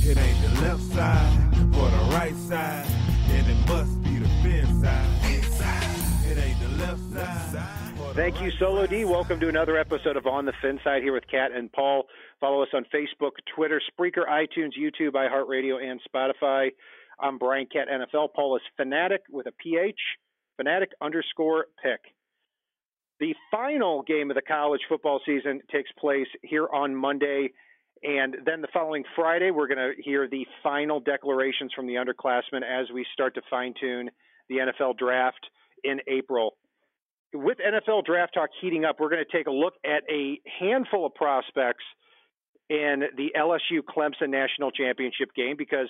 It ain't the left side or the right side, then it must be the fin side. It ain't the left side. Thank you, Solo D. Welcome to another episode of On the Fin Side here with Kat and Paul. Follow us on Facebook, Twitter, Spreaker, iTunes, YouTube, iHeartRadio, and Spotify. I'm Brian Cat NFL. Paul is Fanatic with a PH, Fanatic_pick. The final game of the college football season takes place here on Monday, and then the following Friday, we're going to hear the final declarations from the underclassmen as we start to fine-tune the NFL draft in April. With NFL draft talk heating up, we're going to take a look at a handful of prospects in the LSU Clemson National Championship game, because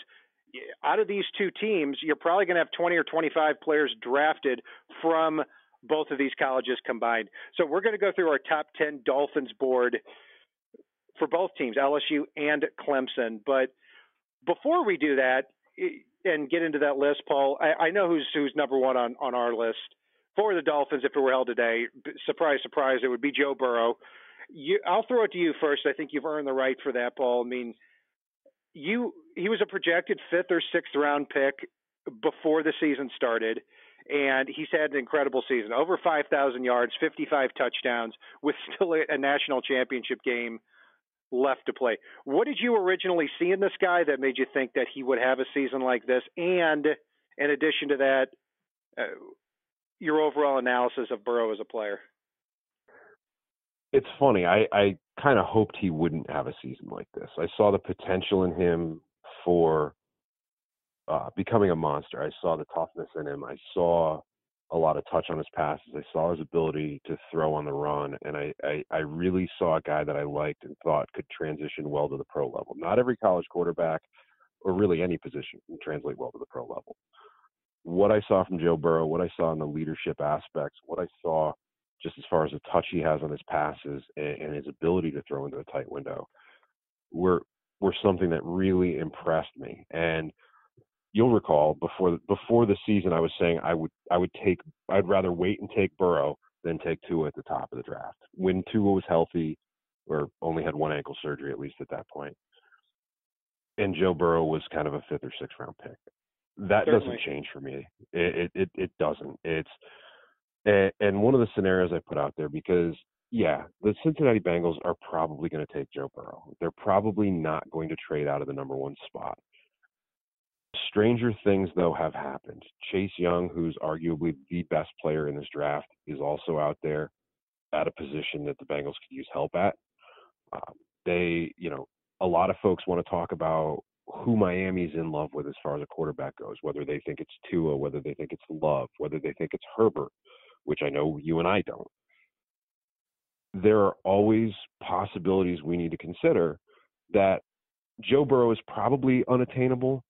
out of these two teams, you're probably going to have 20 or 25 players drafted from both of these colleges combined. So we're going to go through our top 10 Dolphins board for both teams, LSU and Clemson. But before we do that and get into that list, Paul, I know who's number one on our list. For the Dolphins, if it were held today, surprise, surprise, it would be Joe Burrow. I'll throw it to you first. I think you've earned the right for that, Paul. I mean, he was a projected 5th or 6th round pick before the season started, and he's had an incredible season. Over 5,000 yards, 55 touchdowns, with still a national championship game left to play. What did you originally see in this guy that made you think that he would have a season like this? And in addition to that, your overall analysis of Burrow as a player? It's funny. I kind of hoped he wouldn't have a season like this. I saw the potential in him for becoming a monster. I saw the toughness in him. I saw a lot of touch on his passes. I saw his ability to throw on the run. And I really saw a guy that I liked and thought could transition well to the pro level. Not every college quarterback, or really any position, can translate well to the pro level. What I saw from Joe Burrow, what I saw in the leadership aspects, what I saw just as far as the touch he has on his passes and his ability to throw into a tight window were something that really impressed me. And you'll recall before the season, I was saying I'd rather wait and take Burrow than take Tua at the top of the draft. When Tua was healthy, or only had one ankle surgery, at least at that point, and Joe Burrow was kind of a 5th or 6th round pick. That Certainly doesn't change for me. It doesn't. And one of the scenarios I put out there, because the Cincinnati Bengals are probably going to take Joe Burrow. They're probably not going to trade out of the number 1 spot. Stranger things, though, have happened. Chase Young, who's arguably the best player in this draft, is also out there at a position that the Bengals could use help at. A lot of folks want to talk about who Miami's in love with as far as a quarterback goes, whether they think it's Tua, whether they think it's Love, whether they think it's Herbert, which I know you and I don't. There are always possibilities we need to consider that Joe Burrow is probably unattainable,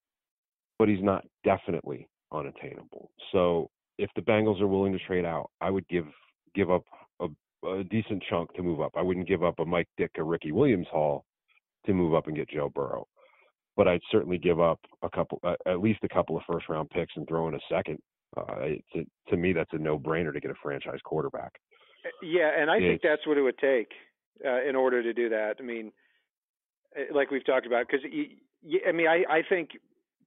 but he's not definitely unattainable. So if the Bengals are willing to trade out, I would give up a decent chunk to move up. I wouldn't give up a Mike Dick or Ricky Williams haul to move up and get Joe Burrow. But I'd certainly give up at least a couple of 1st-round picks and throw in a second. To me, that's a no-brainer to get a franchise quarterback. Yeah, and I think that's what it would take in order to do that. I mean, like we've talked about, because I think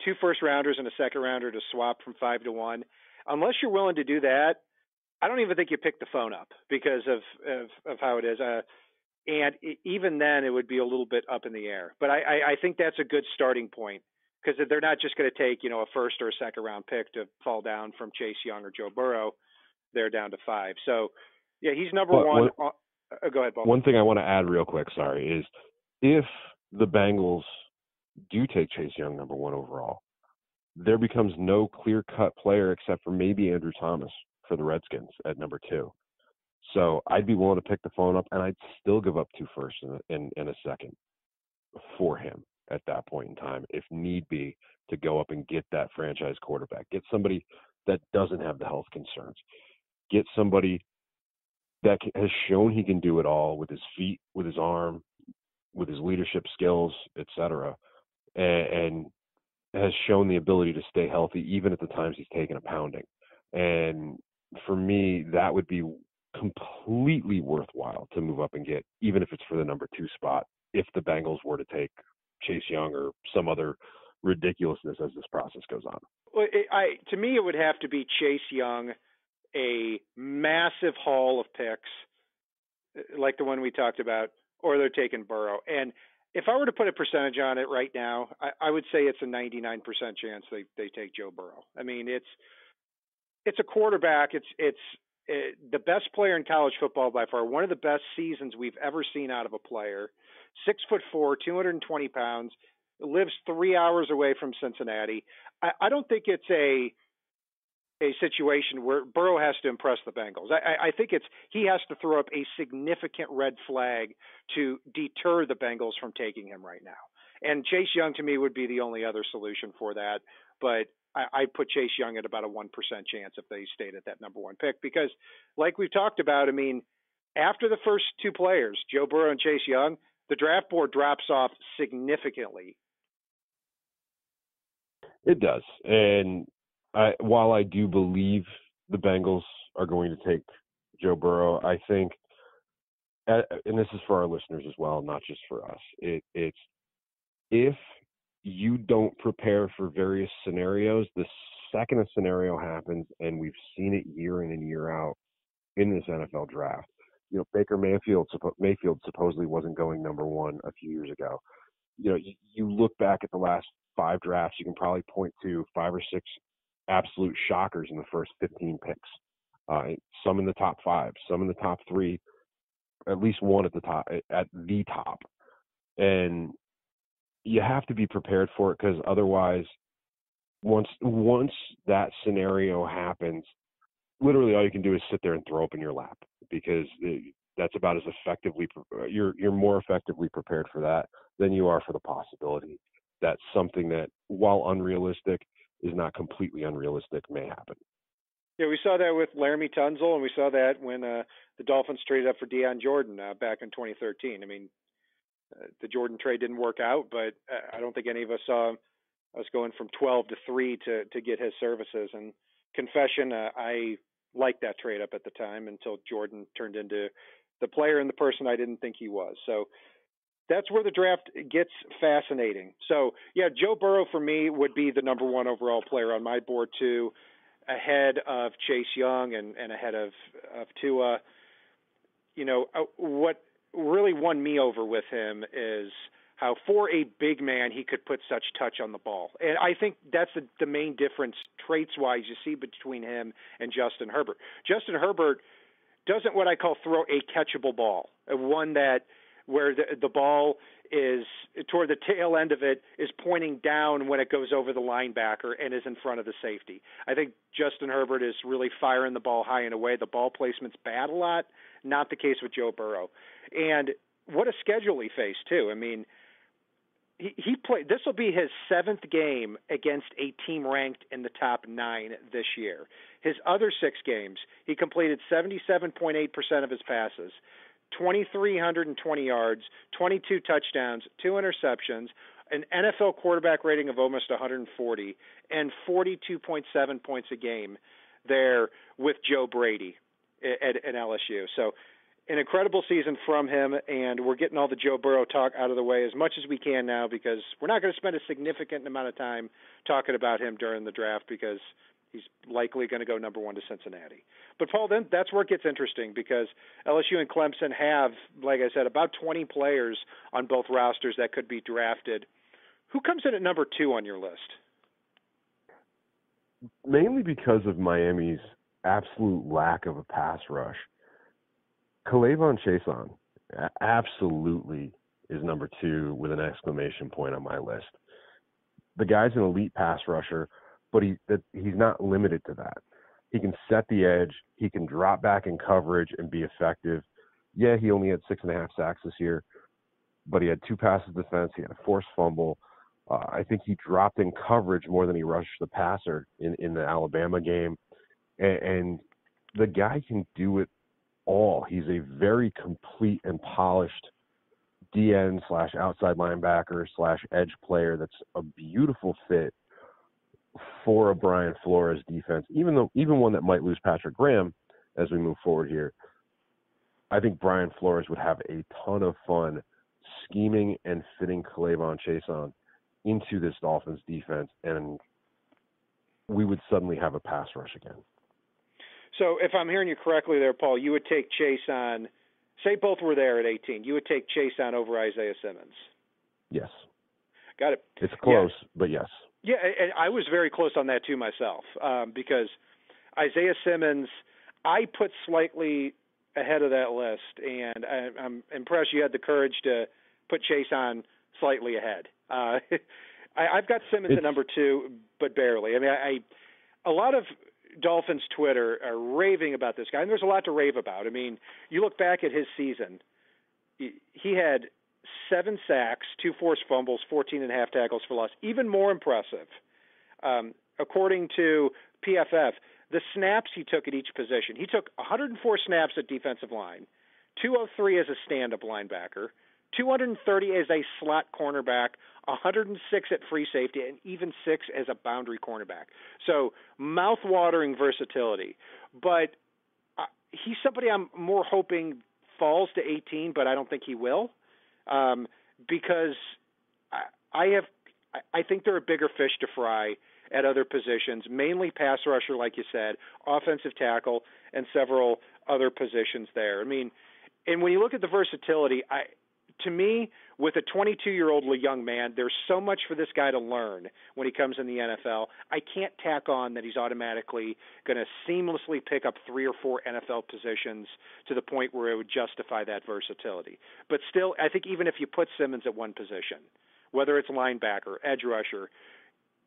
2 1st-rounders and a 2nd-rounder to swap from 5 to 1. Unless you're willing to do that, I don't even think you pick the phone up because of how it is. And even then, it would be a little bit up in the air. But I think that's a good starting point, because they're not just going to take, a 1st or a 2nd round pick to fall down from Chase Young or Joe Burrow. They're down to 5. So, he's number 1. Go ahead, Paul. One thing I want to add real quick, is if the Bengals do take Chase Young number 1 overall, there becomes no clear-cut player except for maybe Andrew Thomas for the Redskins at number 2. So I'd be willing to pick the phone up, and I'd still give up 2 firsts and a second for him at that point in time, if need be, to go up and get that franchise quarterback. Get somebody that doesn't have the health concerns. Get somebody that has shown he can do it all with his feet, with his arm, with his leadership skills, etc., and has shown the ability to stay healthy even at the times he's taken a pounding. And for me, that would be completely worthwhile to move up and get, even if it's for the number 2 spot, if the Bengals were to take Chase Young or some other ridiculousness as this process goes on. Well, to me, it would have to be Chase Young, a massive haul of picks, like the one we talked about, or they're taking Burrow. And if I were to put a percentage on it right now, I would say it's a 99% chance they take Joe Burrow. I mean, it's a quarterback. It's the best player in college football by far. One of the best seasons we've ever seen out of a player. 6'4", 220 pounds, lives 3 hours away from Cincinnati. I don't think it's a situation where Burrow has to impress the Bengals. I think he has to throw up a significant red flag to deter the Bengals from taking him right now. And Chase Young, to me, would be the only other solution for that. But I put Chase Young at about a 1% chance if they stayed at that number one pick. Because like we've talked about, I mean, after the first two players, Joe Burrow and Chase Young, the draft board drops off significantly. It does. And while I do believe the Bengals are going to take Joe Burrow, I think, and this is for our listeners as well, not just for us, it's if you don't prepare for various scenarios, the second a scenario happens, and we've seen it year in and year out in this NFL draft. You know, Baker Mayfield supposedly wasn't going number one a few years ago. You know, you look back at the last 5 drafts, you can probably point to 5 or 6 absolute shockers in the first 15 picks. Some in the top 5, some in the top 3, at least one at the top. And you have to be prepared for it, because otherwise, once that scenario happens, literally all you can do is sit there and throw up in your lap, because that's about as effectively you're more effectively prepared for that than you are for the possibility that something that, while unrealistic, is not completely unrealistic may happen. Yeah, we saw that with Laramie Tunsil, and we saw that when the Dolphins traded up for Deion Jordan back in 2013. I mean, the Jordan trade didn't work out, but I don't think any of us saw us going from 12 to 3 to get his services. And confession, I liked that trade up at the time until Jordan turned into the player and the person I didn't think he was. So that's where the draft gets fascinating. So, yeah, Joe Burrow for me would be the number one overall player on my board too, ahead of Chase Young and ahead of Tua. You know, what really won me over with him is how, for a big man, he could put such touch on the ball. And I think that's the main difference traits-wise you see between him and Justin Herbert. Justin Herbert doesn't what I call throw a catchable ball, one that where the ball is toward the tail end of it is pointing down when it goes over the linebacker and is in front of the safety. I think Justin Herbert is really firing the ball high and away. The ball placement's bad a lot. Not the case with Joe Burrow. And what a schedule he faced too. I mean, he played. This will be his 7th game against a team ranked in the top 9 this year. His other 6 games, he completed 77.8% of his passes, 2,320 yards, 22 touchdowns, 2 interceptions, an NFL quarterback rating of almost 140, and 42.7 points a game there with Joe Brady at LSU. So an incredible season from him, and we're getting all the Joe Burrow talk out of the way as much as we can now, because we're not going to spend a significant amount of time talking about him during the draft, because he's likely going to go number 1 to Cincinnati. But, Paul, then that's where it gets interesting, because LSU and Clemson have, like I said, about 20 players on both rosters that could be drafted. Who comes in at number 2 on your list? Mainly because of Miami's absolute lack of a pass rush. K'Lavon Chaisson absolutely is number 2 with an exclamation point on my list. The guy's an elite pass rusher, but he's not limited to that. He can set the edge. He can drop back in coverage and be effective. Yeah, he only had 6.5 sacks this year, but he had 2 passes defense. He had a forced fumble. I think he dropped in coverage more than he rushed the passer in the Alabama game. And the guy can do it all. He's a very complete and polished DN/outside linebacker/edge player that's a beautiful fit for a Brian Flores defense, even one that might lose Patrick Graham as we move forward here. I think Brian Flores would have a ton of fun scheming and fitting K'Lavon Chaisson into this Dolphins defense, and we would suddenly have a pass rush again. So if I'm hearing you correctly there, Paul, you would take Chaisson, say both were there at 18, you would take Chaisson over Isaiah Simmons. Yes. Got it. It's close, but yes. Yeah, and I was very close on that too myself, because Isaiah Simmons, I put slightly ahead of that list, and I'm impressed you had the courage to put Chaisson slightly ahead. I've got Simmons at number 2, but barely. I mean, a lot of Dolphins Twitter are raving about this guy, and there's a lot to rave about. I mean, you look back at his season, he had 7 sacks, 2 forced fumbles, 14.5 tackles for loss. Even more impressive, according to PFF, the snaps he took at each position. He took 104 snaps at defensive line, 203 as a stand-up linebacker, 230 as a slot cornerback, 106 at free safety, and even 6 as a boundary cornerback. So mouth-watering versatility. But he's somebody I'm more hoping falls to 18, but I don't think he will, because I think there are bigger fish to fry at other positions, mainly pass rusher, like you said, offensive tackle, and several other positions there. I mean, and when you look at the versatility, to me, with a 22-year-old young man, there's so much for this guy to learn when he comes in the NFL. I can't tack on that he's automatically going to seamlessly pick up 3 or 4 NFL positions to the point where it would justify that versatility. But still, I think even if you put Simmons at one position, whether it's linebacker, edge rusher,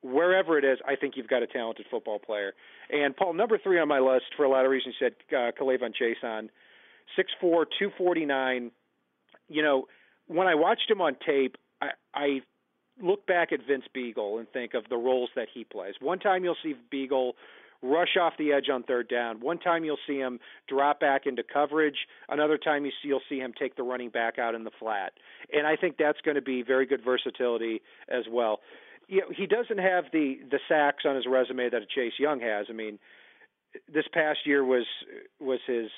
wherever it is, I think you've got a talented football player. And, Paul, number 3 on my list, for a lot of reasons, you said K'Lavon Chaisson, 6'4", 249. You know, when I watched him on tape, I look back at Vince Beagle and think of the roles that he plays. One time you'll see Beagle rush off the edge on third down. One time you'll see him drop back into coverage. Another time you'll see him take the running back out in the flat. And I think that's going to be very good versatility as well. You know, he doesn't have the sacks on his resume that a Chase Young has. I mean, this past year was his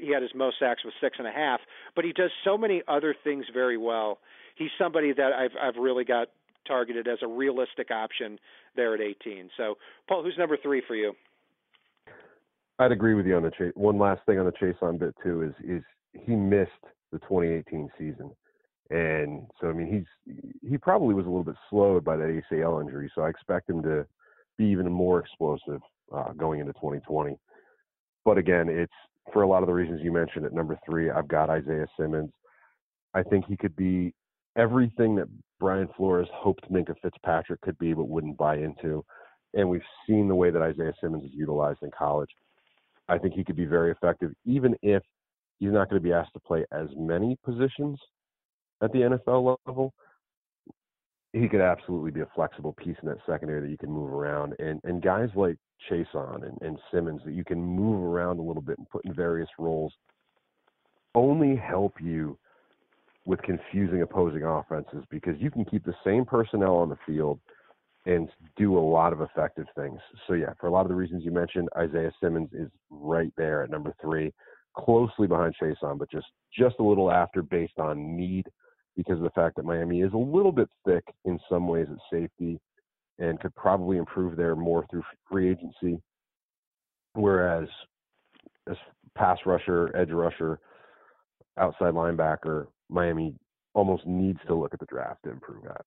he had his most sacks with 6.5, but he does so many other things very well. He's somebody that I've really got targeted as a realistic option there at 18. So, Paul, who's number 3 for you? I'd agree with you on the Chase. One last thing on the Chaisson bit too is he missed the 2018 season, and so I mean he probably was a little bit slowed by that ACL injury. So I expect him to be even more explosive going into 2020. But again, it's for a lot of the reasons you mentioned at number 3, I've got Isaiah Simmons. I think he could be everything that Brian Flores hoped Minkah Fitzpatrick could be but wouldn't buy into. And we've seen the way that Isaiah Simmons is utilized in college. I think he could be very effective, even if he's not going to be asked to play as many positions at the NFL level. He could absolutely be a flexible piece in that secondary that you can move around. And guys like Chaisson and Simmons that you can move around a little bit and put in various roles only help you with confusing opposing offenses, because you can keep the same personnel on the field and do a lot of effective things. So, yeah, for a lot of the reasons you mentioned, Isaiah Simmons is right there at number 3, closely behind Chaisson, but just a little after based on need, because of the fact that Miami is a little bit thick in some ways at safety and could probably improve there more through free agency, whereas as pass rusher, edge rusher, outside linebacker, Miami almost needs to look at the draft to improve that.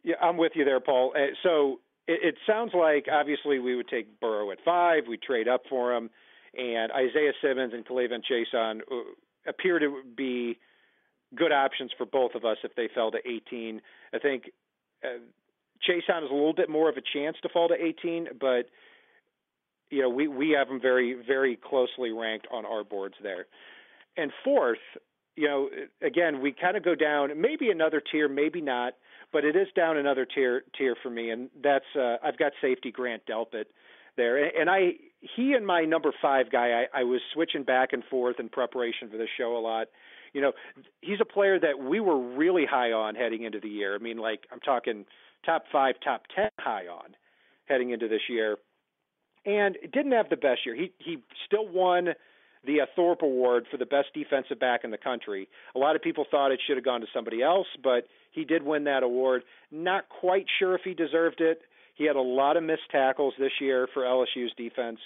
Yeah, I'm with you there, Paul. So it sounds like obviously we would take Burrow at 5, we trade up for him, and Isaiah Simmons and K'Lavon Chaisson appear to be good options for both of us if they fell to 18. I think Chaisson is a little bit more of a chance to fall to 18, but you know we have him very, very closely ranked on our boards there. And 4th, you know, again, we kind of go down maybe another tier, maybe not, but it is down another tier for me, and that's I've got safety Grant Delpit there. And he and my number 5 guy, I was switching back and forth in preparation for this show a lot. You know, he's a player that we were really high on heading into the year. I mean, like I'm talking top 5, top 10 high on heading into this year, and didn't have the best year. He still won the Thorpe Award for the best defensive back in the country. A lot of people thought it should have gone to somebody else, but he did win that award. Not quite sure if he deserved it. He had a lot of missed tackles this year for LSU's defense.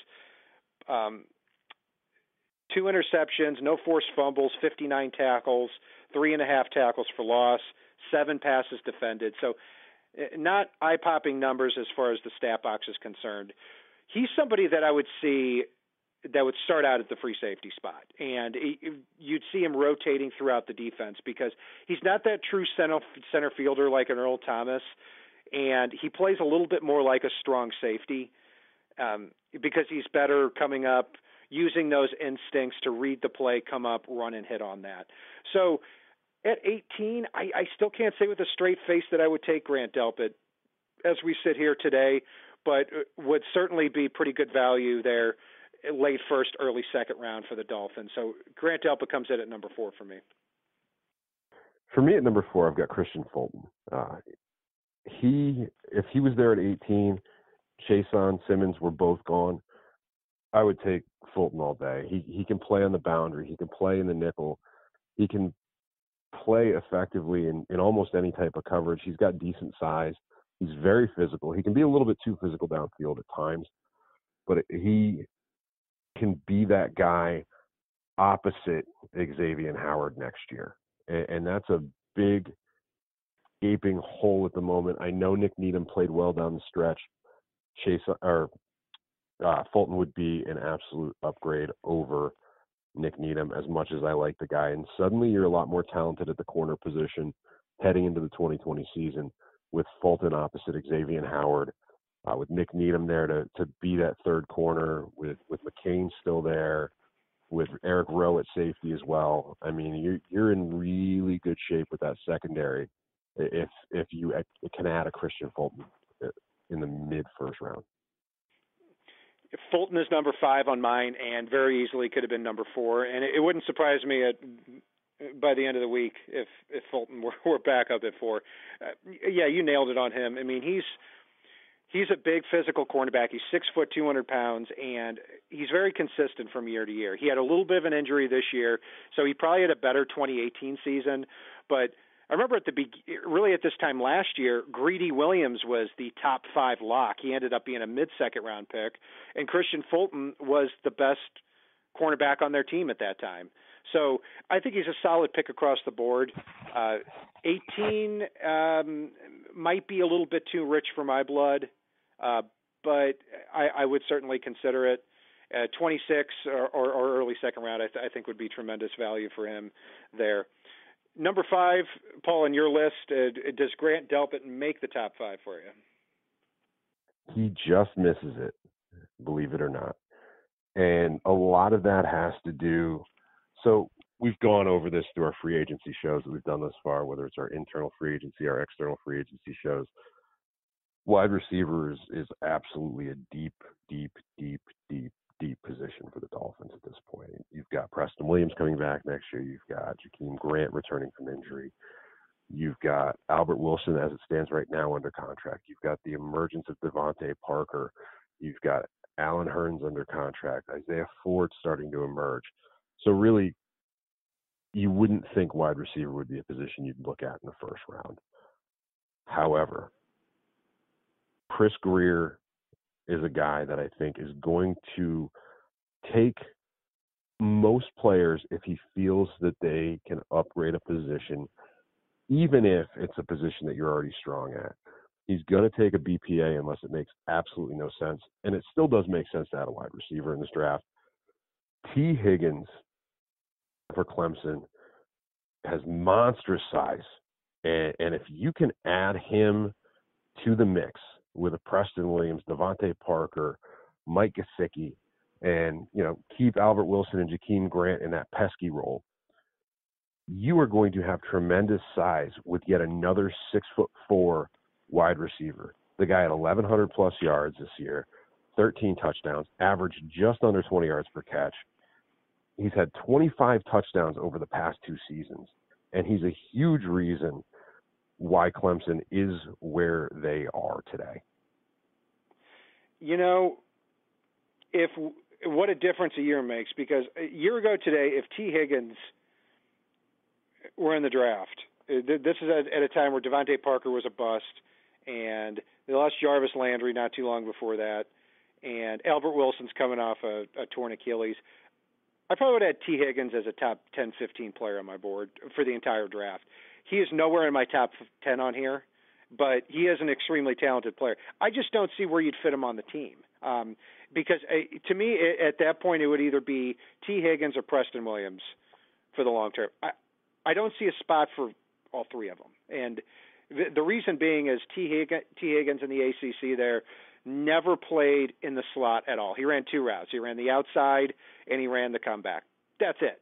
2 interceptions, no forced fumbles, 59 tackles, 3.5 tackles for loss, 7 passes defended. So not eye-popping numbers as far as the stat box is concerned. He's somebody that I would see that would start out at the free safety spot, and you'd see him rotating throughout the defense because he's not that true center fielder like an Earl Thomas, and he plays a little bit more like a strong safety because he's better coming up, using those instincts to read the play, come up, run, and hit on that. So at 18, I still can't say with a straight face that I would take Grant Delpit as we sit here today, but would certainly be pretty good value there, late first, early second round for the Dolphins. So Grant Delpit comes in at number 4 for me. For me at number 4, I've got Christian Fulton. If he was there at 18, Chason, Simmons were both gone, I would take Fulton all day. He can play on the boundary. He can play in the nickel. He can play effectively in almost any type of coverage. He's got decent size. He's very physical. He can be a little bit too physical downfield at times, but he can be that guy opposite Xavier Howard next year. And that's a big gaping hole at the moment. I know Nick Needham played well down the stretch. Fulton would be an absolute upgrade over Nick Needham as much as I like the guy. And suddenly you're a lot more talented at the corner position heading into the 2020 season with Fulton opposite Xavier Howard, with Nick Needham there to be that third corner, with McCain still there, with Eric Rowe at safety as well. I mean, you're in really good shape with that secondary if you can add a Christian Fulton in the mid-first round. Fulton is number 5 on mine, and very easily could have been number 4. And it wouldn't surprise me by the end of the week if Fulton were back up at 4. Yeah, you nailed it on him. I mean, he's a big physical cornerback. He's 6 foot, 200 pounds, and he's very consistent from year to year. He had a little bit of an injury this year, so he probably had a better 2018 season. But I remember at this time last year, Greedy Williams was the top 5 lock. He ended up being a mid-second round pick, and Christian Fulton was the best cornerback on their team at that time. So I think he's a solid pick across the board. 18 might be a little bit too rich for my blood, but I would certainly consider it. 26 or early second round, I think would be tremendous value for him there. Number 5, Paul, on your list, does Grant Delpit make the top 5 for you? He just misses it, believe it or not. And a lot of that has to do – so we've gone over this through our free agency shows that we've done thus far, whether it's our internal free agency, our external free agency shows. Wide receivers is absolutely a deep position for the Dolphins at this point. You've got Preston Williams coming back next year. You've got Jakeem Grant returning from injury. You've got Albert Wilson, as it stands right now, under contract. You've got the emergence of Devontae Parker. You've got Alan Hearns under contract. Isaiah Ford starting to emerge. So really, you wouldn't think wide receiver would be a position you'd look at in the first round. However, Chris Greer is a guy that I think is going to take most players if he feels that they can upgrade a position, even if it's a position that you're already strong at. He's going to take a BPA unless it makes absolutely no sense. And it still does make sense to add a wide receiver in this draft. T. Higgins for Clemson has monstrous size. And if you can add him to the mix with a Preston Williams, Devontae Parker, Mike Gesicki, and, keep Albert Wilson and Jakeem Grant in that pesky role, you are going to have tremendous size with yet another 6'4" wide receiver. The guy had 1,100 plus yards this year, 13 touchdowns, averaged just under 20 yards per catch. He's had 25 touchdowns over the past 2 seasons, and he's a huge reason why Clemson is where they are today. If what a difference a year makes, because a year ago today, if T. Higgins were in the draft, this is at a time where Devontae Parker was a bust, and they lost Jarvis Landry not too long before that, and Albert Wilson's coming off a torn Achilles. I probably would have had T. Higgins as a top 10, 15 player on my board for the entire draft. He is nowhere in my top 10 on here, but he is an extremely talented player. I just don't see where you'd fit him on the team. Because to me, at that point, it would either be T. Higgins or Preston Williams for the long term. I don't see a spot for all three of them. And the reason being is T. Higgins in the ACC there never played in the slot at all. He ran two routes. He ran the outside and he ran the comeback. That's it.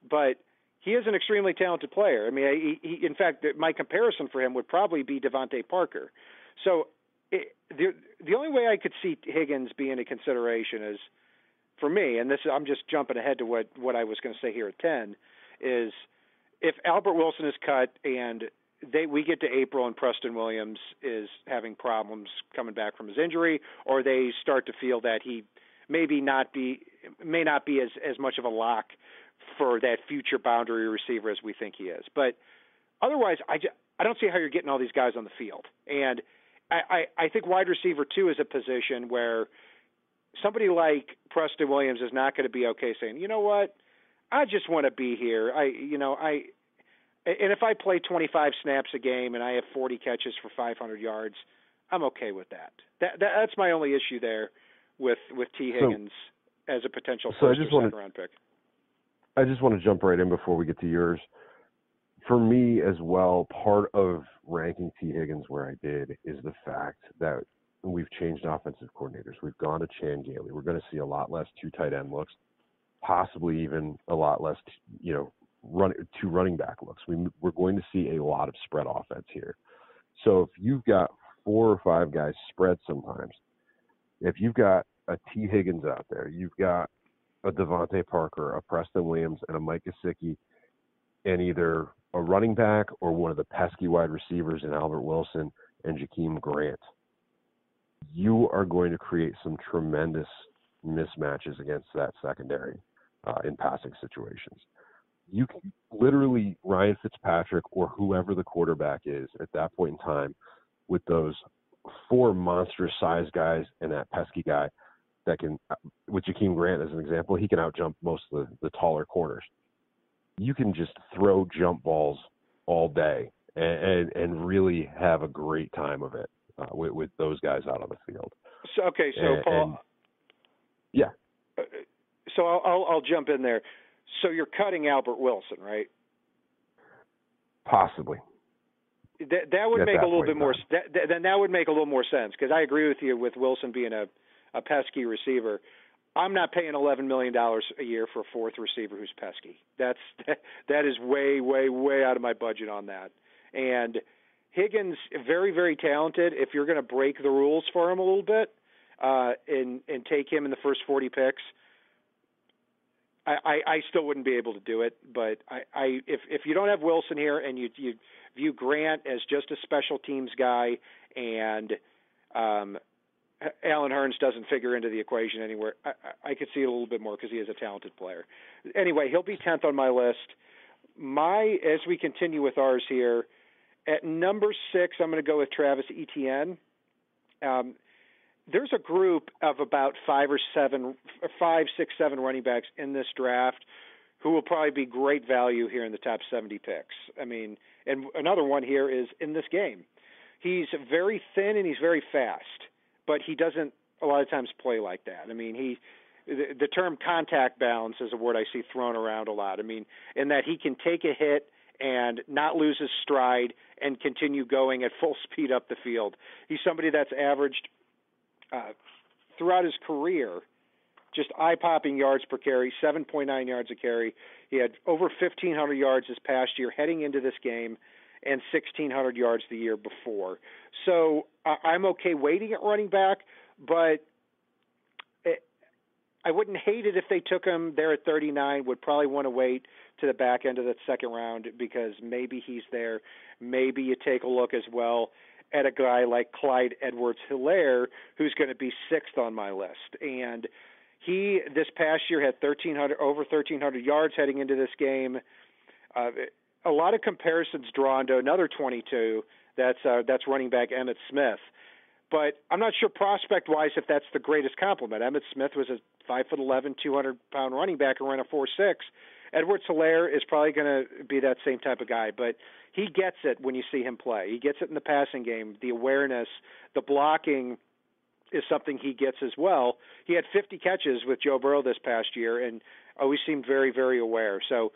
But he is an extremely talented player. I mean, he in fact, my comparison for him would probably be Devontae Parker. So the only way I could see Higgins being a consideration is, for me, and I'm just jumping ahead to what I was going to say here at 10, is if Albert Wilson is cut and we get to April and Preston Williams is having problems coming back from his injury, or they start to feel that he may not be as much of a lock for that future boundary receiver as we think he is. But otherwise, I don't see how you're getting all these guys on the field. And I think wide receiver, too, is a position where somebody like Preston Williams is not going to be okay saying, you know what, I just want to be here. And if I play 25 snaps a game and I have 40 catches for 500 yards, I'm okay with that. That's my only issue there with T. Higgins as a potential first or second-round pick. I just want to jump right in before we get to yours. For me as well, part of ranking T. Higgins where I did is the fact that we've changed offensive coordinators. We've gone to Chan Gailey. We're going to see a lot less two tight end looks, possibly even a lot less, two running back looks. We're going to see a lot of spread offense here. So if you've got 4 or 5 guys spread sometimes, if you've got a T. Higgins out there, you've got a Devontae Parker, a Preston Williams, and a Mike Gesicki, and either a running back or one of the pesky wide receivers in Albert Wilson and Jakeem Grant, you are going to create some tremendous mismatches against that secondary in passing situations. You can literally, Ryan Fitzpatrick or whoever the quarterback is at that point in time, with those 4 monstrous size guys and that pesky guy that can, with Jakeem Grant as an example, he can outjump most of the taller corners. You can just throw jump balls all day and really have a great time of it with those guys out on the field. So, okay, so Paul. Yeah. So I'll jump in there. So you're cutting Albert Wilson, right? Possibly. That would make a little bit more. Then that would make a little more sense, because I agree with you with Wilson being a pesky receiver. I'm not paying $11 million a year for a fourth receiver who's pesky. That is way, way, way out of my budget on that. And Higgins, very, very talented. If you're going to break the rules for him a little bit and take him in the first 40 picks, I still wouldn't be able to do it. But if you don't have Wilson here and you view Grant as just a special teams guy and Alan Hearns doesn't figure into the equation anywhere, I could see it a little bit more because he is a talented player. Anyway, he'll be 10th on my list. As we continue with ours here, at number 6, I'm going to go with Travis Etienne. There's a group of about 5, 6, 7 running backs in this draft who will probably be great value here in the top 70 picks. I mean, and another one here is in this game. He's very thin and he's very fast, but he doesn't a lot of times play like that. I mean, the term contact balance is a word I see thrown around a lot. I mean, in that he can take a hit and not lose his stride and continue going at full speed up the field. He's somebody that's averaged throughout his career just eye-popping yards per carry, 7.9 yards a carry. He had over 1,500 yards this past year heading into this game and 1,600 yards the year before. So I'm okay waiting at running back, but I wouldn't hate it if they took him there at 39, would probably want to wait to the back end of that second round because maybe he's there. Maybe you take a look as well at a guy like Clyde Edwards-Helaire, who's going to be 6th on my list. And He this past year had over 1,300 yards heading into this game. A lot of comparisons drawn to another 22. That's running back Emmitt Smith. But I'm not sure prospect-wise if that's the greatest compliment. Emmitt Smith was a 5'11", 200-pound running back who ran a 4.6. Edwards-Helaire is probably going to be that same type of guy, but he gets it when you see him play. He gets it in the passing game, the awareness, the blocking is something he gets as well. He had 50 catches with Joe Burrow this past year and always seemed very, very aware. So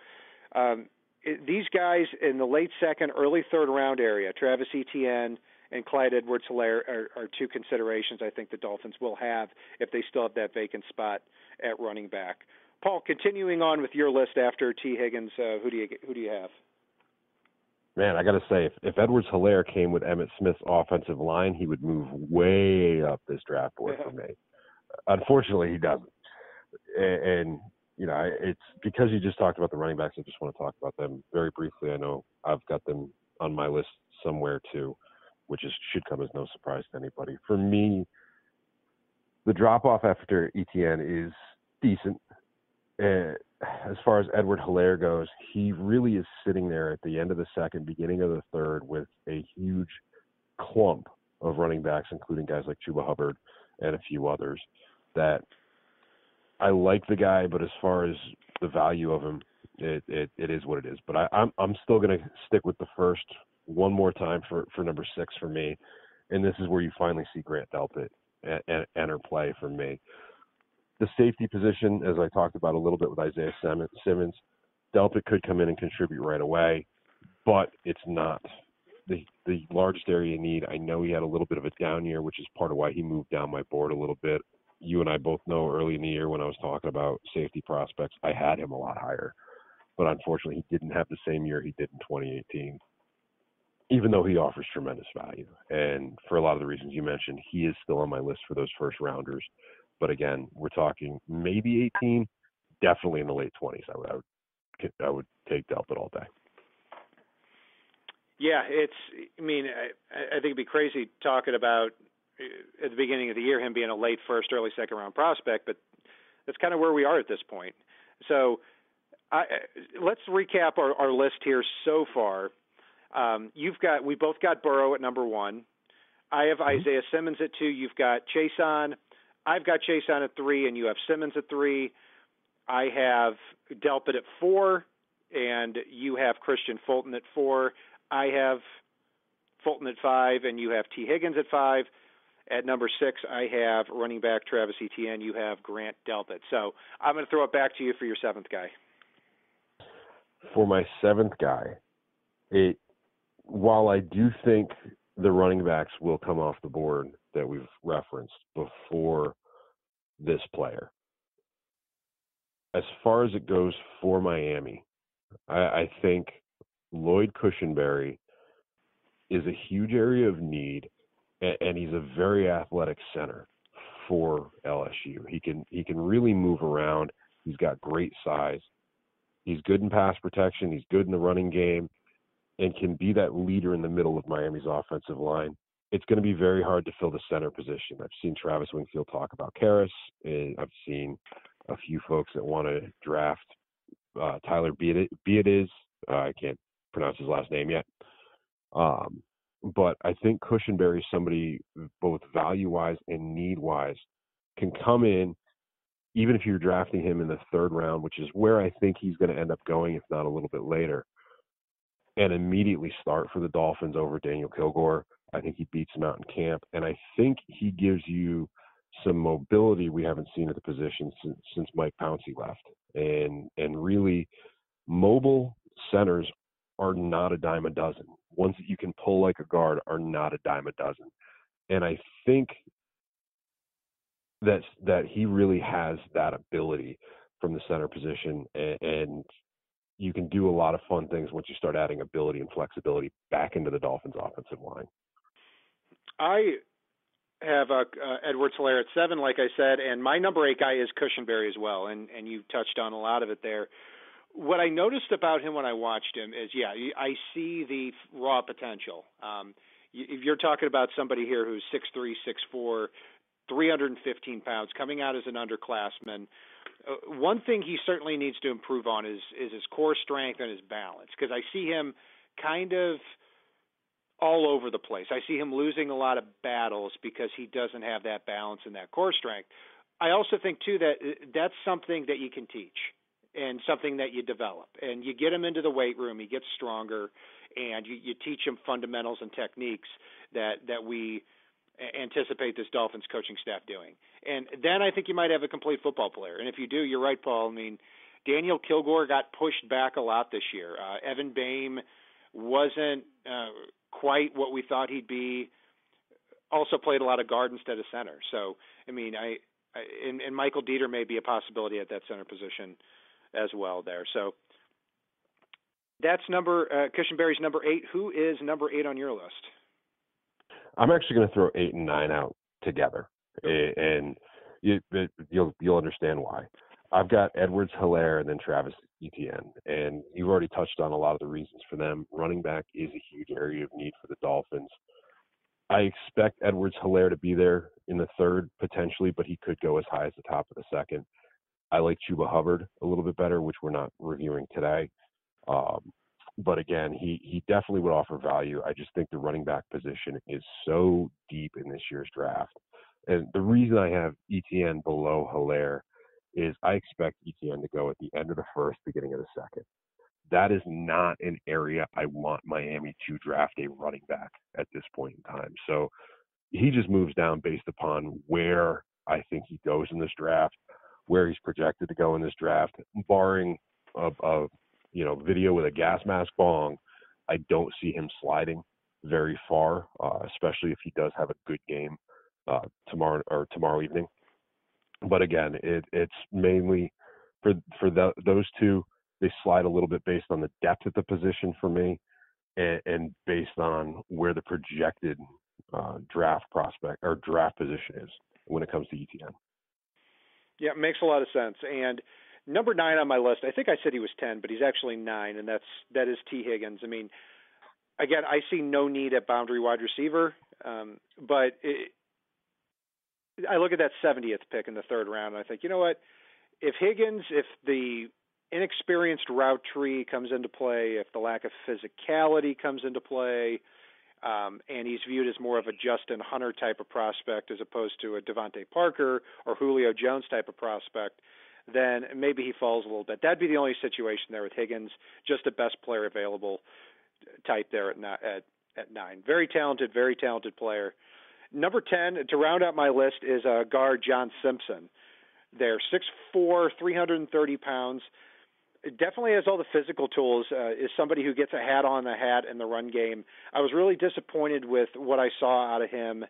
these guys in the late second, early third round area, Travis Etienne and Clyde Edwards-Helaire are two considerations I think the Dolphins will have if they still have that vacant spot at running back. Paul, continuing on with your list after T. Higgins, who do you have? Man, I got to say, if Edwards-Helaire came with Emmitt Smith's offensive line, he would move way up this draft board for me. Unfortunately, he doesn't. And you know, it's because you just talked about the running backs. I just want to talk about them very briefly. I know I've got them on my list somewhere too, which should come as no surprise to anybody. For me, the drop-off after Etienne is decent. As far as Edwards-Helaire goes, he really is sitting there at the end of the second, beginning of the third, with a huge clump of running backs, including guys like Chuba Hubbard and a few others, that I like the guy, but as far as the value of him, it is what it is. But I'm still going to stick with the first one more time for number 6 for me, and this is where you finally see Grant Delpit enter play for me. The safety position, as I talked about a little bit with Isaiah Simmons, Delpit could come in and contribute right away, but it's not the largest area you need. I know he had a little bit of a down year, which is part of why he moved down my board a little bit. You and I both know early in the year when I was talking about safety prospects, I had him a lot higher. But unfortunately, he didn't have the same year he did in 2018, even though he offers tremendous value. And for a lot of the reasons you mentioned, he is still on my list for those first rounders. But again, we're talking maybe 18, definitely in the late 20s. I would take Delpit all day. Yeah, I think it'd be crazy talking about at the beginning of the year him being a late first, early second round prospect, but that's kind of where we are at this point. So let's recap our list here so far. We both got Burrow at number 1. I have Isaiah Simmons at 2. You've got Chason. I've got Chason at 3, and you have Simmons at 3. I have Delpit at 4, and you have Christian Fulton at 4. I have Fulton at 5, and you have T. Higgins at 5. At number 6, I have running back Travis Etienne. You have Grant Delpit. So I'm going to throw it back to you for your 7th guy. For my 7th guy, while I do think the running backs will come off the board that we've referenced before this player, as far as it goes for Miami, I think Lloyd Cushenberry is a huge area of need, and he's a very athletic center for LSU. He can really move around. He's got great size. He's good in pass protection. He's good in the running game, and can be that leader in the middle of Miami's offensive line. It's going to be very hard to fill the center position. I've seen Travis Wingfield talk about Karras, and I've seen a few folks that want to draft Tyler Beatis. I can't pronounce his last name yet. But I think Cushenberry is somebody, both value-wise and need-wise, can come in, even if you're drafting him in the 3rd round, which is where I think he's going to end up going, if not a little bit later, and immediately start for the Dolphins over Daniel Kilgore. I think he beats him out in camp, and I think he gives you some mobility we haven't seen at the position since Mike Pouncey left. And really, mobile centers are not a dime a dozen. Ones that you can pull like a guard are not a dime a dozen. And I think that he really has that ability from the center position, and you can do a lot of fun things once you start adding ability and flexibility back into the Dolphins' offensive line. I have Edwards-Helaire at 7, like I said, and my number 8 guy is Cushenberry as well, and you touched on a lot of it there. What I noticed about him when I watched him is, I see the raw potential. If you're talking about somebody here who's 6'3", 6'4", 315 pounds, coming out as an underclassman. One thing he certainly needs to improve on is his core strength and his balance, because I see him kind of all over the place. I see him losing a lot of battles because he doesn't have that balance and that core strength. I also think, too, that that's something that you can teach and something that you develop. And you get him into the weight room, he gets stronger, and you teach him fundamentals and techniques that we anticipate this Dolphins coaching staff doing. And then I think you might have a complete football player. And if you do, you're right, Paul. I mean, Daniel Kilgore got pushed back a lot this year. Evan Boehm wasn't quite what we thought he'd be. Also played a lot of guard instead of center. So, I mean, and Michael Dieter may be a possibility at that center position as well there. So that's Cushenberry's number 8. Who is number 8 on your list? I'm actually going to throw 8 and 9 out together, and you'll understand why. I've got Edwards-Helaire and then Travis Etienne, and you've already touched on a lot of the reasons for them. Running back is a huge area of need for the Dolphins. I expect Edwards-Helaire to be there in the third potentially, but he could go as high as the top of the second. I like Chuba Hubbard a little bit better, which we're not reviewing today. But again, he definitely would offer value. I just think the running back position is so deep in this year's draft. And the reason I have Etienne below Helaire is I expect Etienne to go at the end of the first, beginning of the second. That is not an area I want Miami to draft a running back at this point in time. So he just moves down based upon where I think he goes in this draft, where he's projected to go in this draft, barring a video with a gas mask bong. I don't see him sliding very far, especially if he does have a good game tomorrow evening. But again, it's mainly for those two. They slide a little bit based on the depth of the position for me, and based on where the projected draft prospect or draft position is when it comes to ETN. Yeah, it makes a lot of sense. And number 9 on my list, I think I said he was 10, but he's actually 9, and that is T. Higgins. I mean, again, I see no need at boundary wide receiver, but I look at that 70th pick in the third round, and I think, you know what? If the inexperienced route tree comes into play, if the lack of physicality comes into play, and he's viewed as more of a Justin Hunter type of prospect as opposed to a Devontae Parker or Julio Jones type of prospect, then maybe he falls a little bit. That'd be the only situation there with Higgins, just the best player available type there at 9. Very talented player. Number 10, to round out my list, is guard John Simpson. They're 6'4", 330 pounds. Definitely has all the physical tools, is somebody who gets a hat on the hat in the run game. I was really disappointed with what I saw out of him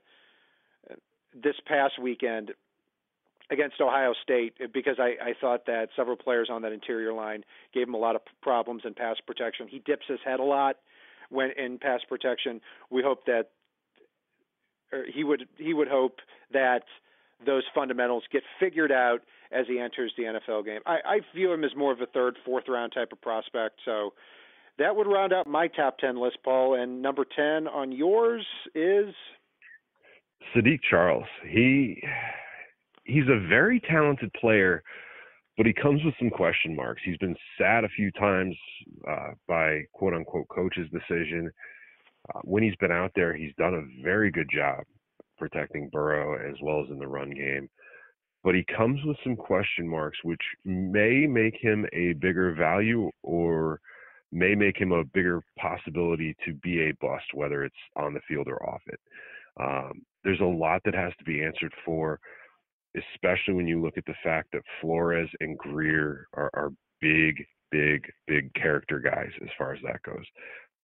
this past weekend against Ohio State, because I thought that several players on that interior line gave him a lot of problems in pass protection. He dips his head a lot when in pass protection. We hope that he would hope that those fundamentals get figured out as he enters the NFL game. I view him as more of a third, fourth round type of prospect. So that would round out my top 10 list, Paul. And number 10 on yours is Sadiq Charles. He's a very talented player, but he comes with some question marks. He's been sat a few times by quote-unquote coach's decision. When he's been out there, he's done a very good job protecting Burrow as well as in the run game. But he comes with some question marks, which may make him a bigger value or may make him a bigger possibility to be a bust, whether it's on the field or off it. There's a lot that has to be answered for, especially when you look at the fact that Flores and Greer are big character guys as far as that goes.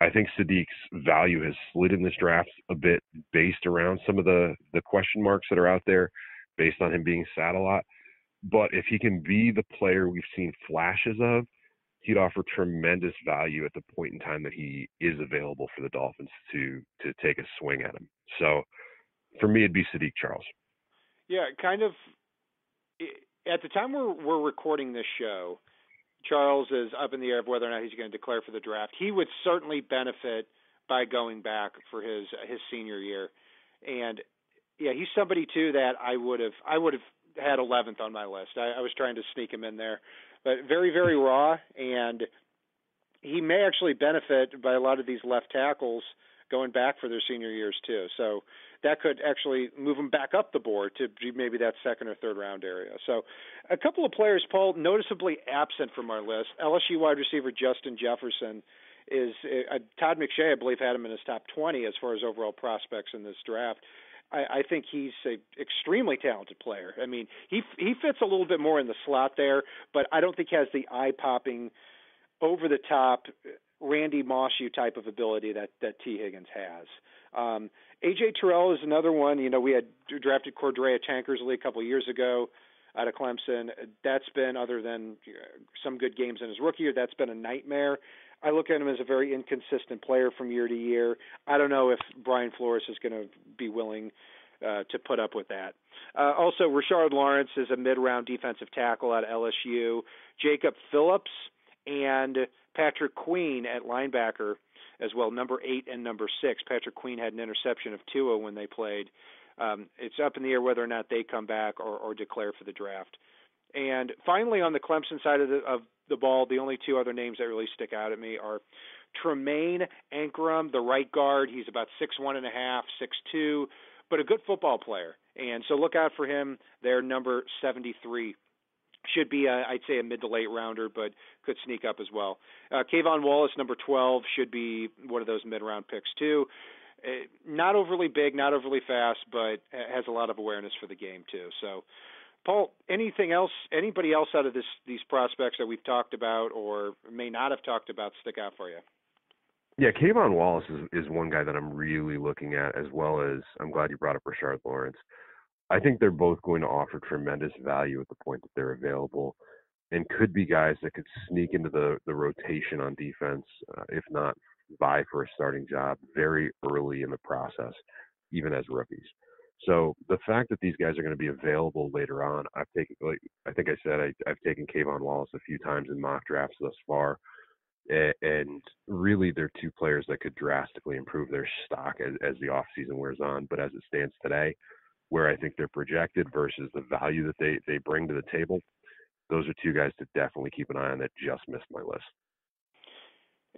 I think Sadiq's value has slid in this draft a bit based around some of the question marks that are out there based on him being sat a lot. But if he can be the player we've seen flashes of, he'd offer tremendous value at the point in time that he is available for the Dolphins to take a swing at him. So for me, it'd be Sadiq Charles. Yeah, kind of. At the time we're recording this show, Charles is up in the air of whether or not he's going to declare for the draft. He would certainly benefit by going back for his senior year. And Yeah, he's somebody too that I would have had 11th on my list. I was trying to sneak him in there, but very, very raw, and he may actually benefit by a lot of these left tackles going back for their senior years too. So that could actually move him back up the board to maybe that second or third round area. So a couple of players, Paul, noticeably absent from our list. LSU wide receiver Justin Jefferson is Todd McShay, I believe, had him in his top 20 as far as overall prospects in this draft. I think he's an extremely talented player. I mean, he fits a little bit more in the slot there, but I don't think he has the eye-popping, over-the-top Randy Moss-you type of ability that T. Higgins has. A.J. Terrell is another one. You know, we had drafted Cordrea Tankersley a couple of years ago out of Clemson. That's been, other than some good games in his rookie year, that's been a nightmare. I look at him as a very inconsistent player from year to year. I don't know if Brian Flores is going to be willing to put up with that. Also, Rashard Lawrence is a mid-round defensive tackle out of LSU. Jacob Phillips and Patrick Queen at linebacker as well, number 8 and number 6. Patrick Queen had an interception of Tua when they played. It's up in the air whether or not they come back or declare for the draft. And finally, on the Clemson side of the ball, the only two other names that really stick out at me are Tremaine Ankrum, the right guard. He's about 6'1.5", 6'2", but a good football player. And so look out for him. They're number 73. Should be, I'd say, a mid to late rounder, but could sneak up as well. Kayvon Wallace, number 12, should be one of those mid-round picks too. Not overly big, not overly fast, but has a lot of awareness for the game too. So, Paul, anybody else out of these prospects that we've talked about or may not have talked about stick out for you? Yeah, Kayvon Wallace is one guy that I'm really looking at, as well as I'm glad you brought up Rashard Lawrence. I think they're both going to offer tremendous value at the point that they're available and could be guys that could sneak into the rotation on defense, if not vie for a starting job very early in the process, even as rookies. So the fact that these guys are going to be available later on, I've taken Kayvon Wallace a few times in mock drafts thus far, and really they're two players that could drastically improve their stock as the offseason wears on. But as it stands today, where I think they're projected versus the value that they bring to the table, those are two guys to definitely keep an eye on that just missed my list.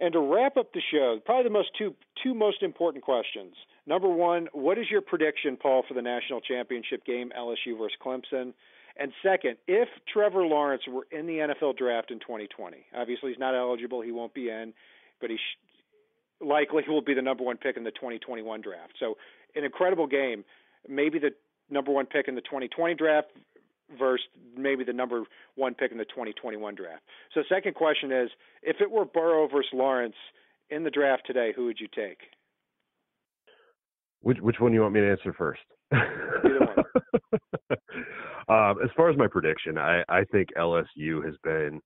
And to wrap up the show, probably the two most important questions. Number one, what is your prediction, Paul, for the national championship game, LSU versus Clemson? And second, if Trevor Lawrence were in the NFL draft in 2020, obviously he's not eligible, he won't be in, but he likely will be the number one pick in the 2021 draft. So an incredible game, maybe the number one pick in the 2020 draft versus maybe the number one pick in the 2021 draft. So the second question is, if it were Burrow versus Lawrence in the draft today, who would you take? Which one do you want me to answer first? Either one. As far as my prediction, I think LSU has been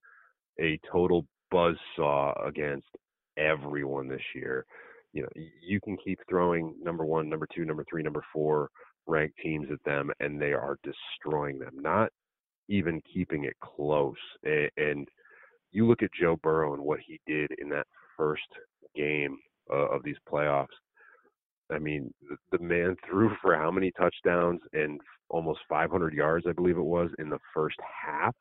a total buzzsaw against everyone this year. You know, you can keep throwing number 1, number 2, number 3, number 4 ranked teams at them, and they are destroying them, not even keeping it close. And you look at Joe Burrow and what he did in that first game of these playoffs. I mean, the man threw for how many touchdowns and almost 500 yards, I believe it was, in the first half.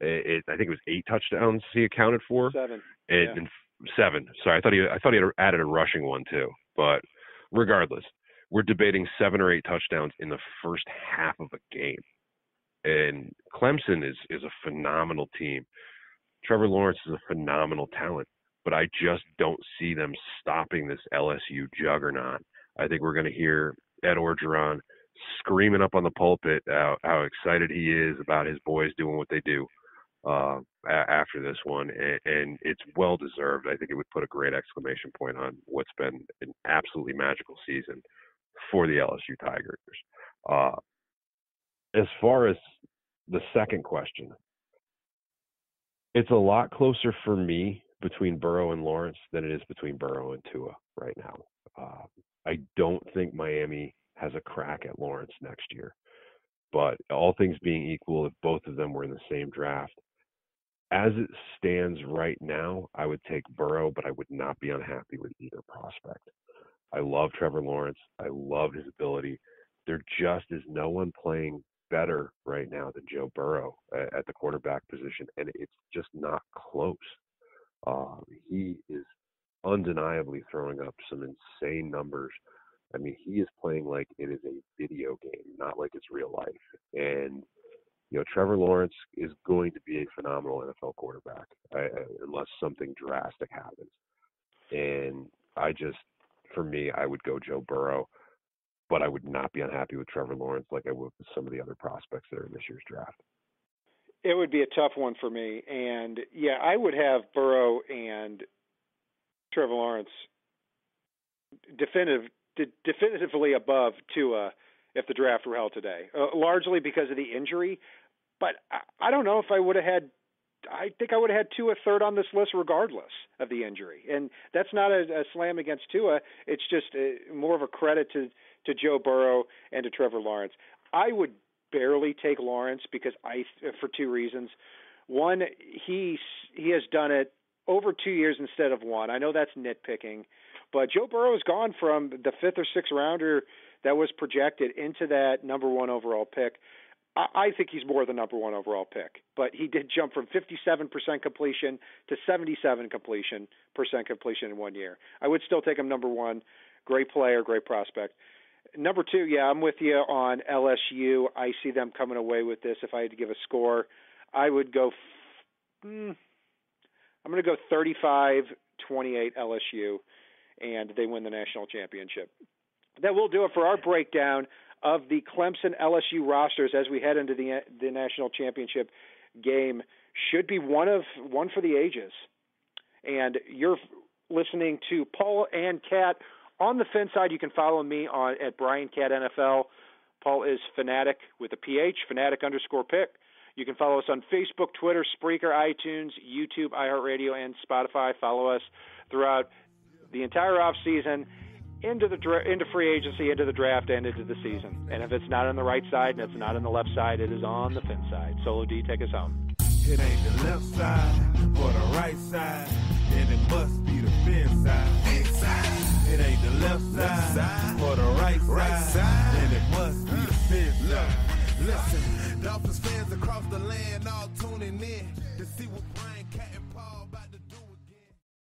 I think it was 8 touchdowns he accounted for. 7. And 7. Sorry, I thought he had added a rushing one too. But regardless, we're debating 7 or 8 touchdowns in the first half of a game. And Clemson is a phenomenal team. Trevor Lawrence is a phenomenal talent, but I just don't see them stopping this LSU juggernaut. I think we're going to hear Ed Orgeron screaming up on the pulpit how excited he is about his boys doing what they do after this one, and it's well deserved. I think it would put a great exclamation point on what's been an absolutely magical season for the LSU Tigers. As far as the second question, it's a lot closer for me between Burrow and Lawrence than it is between Burrow and Tua right now. I don't think Miami has a crack at Lawrence next year. But all things being equal, if both of them were in the same draft, as it stands right now, I would take Burrow, but I would not be unhappy with either prospect. I love Trevor Lawrence. I love his ability there just is no one playing better right now than Joe Burrow at the quarterback position, and it's just not close. He is undeniably throwing up some insane numbers. I mean, he is playing like it is a video game, not like it's real life. And, Trevor Lawrence is going to be a phenomenal NFL quarterback unless something drastic happens. And for me, I would go Joe Burrow, but I would not be unhappy with Trevor Lawrence like I would with some of the other prospects that are in this year's draft. It would be a tough one for me. And, yeah, I would have Burrow and Trevor Lawrence definitively above Tua if the draft were held today, largely because of the injury. But I don't know if I would have had – I think I would have had Tua third on this list regardless of the injury. And that's not a slam against Tua. It's just more of a credit to Joe Burrow and to Trevor Lawrence. I would barely take Lawrence because for two reasons. One, he has done it over 2 years instead of one. I know that's nitpicking, but Joe Burrow has gone from the fifth or sixth rounder that was projected into that number one overall pick. I think he's more the number one overall pick, but he did jump from 57% completion to 77% completion in 1 year. I would still take him number one. Great player, great prospect. Number two, yeah, I'm with you on LSU. I see them coming away with this. If I had to give a score, I would go I'm going to go 35-28 LSU, and they win the national championship. That will do it for our breakdown of the Clemson LSU rosters as we head into the national championship game. Should be one for the ages. And you're listening to Paul and Kat on the Fin side. You can follow me at Brian Cat NFL. Paul is Fanatic with a PH, Fanatic_pick. You can follow us on Facebook, Twitter, Spreaker, iTunes, YouTube, iHeartRadio, and Spotify. Follow us throughout the entire offseason, into free agency, into the draft, and into the season. And if it's not on the right side and it's not on the left side, it is on the Fin side. Solo D, take us home. It ain't the left side or the right side, and it must be the Fin side. It ain't the left side or the right side, and it must be the Fin side. Listen, Dolphins fans across the land all tuning in to see what Brian Cat and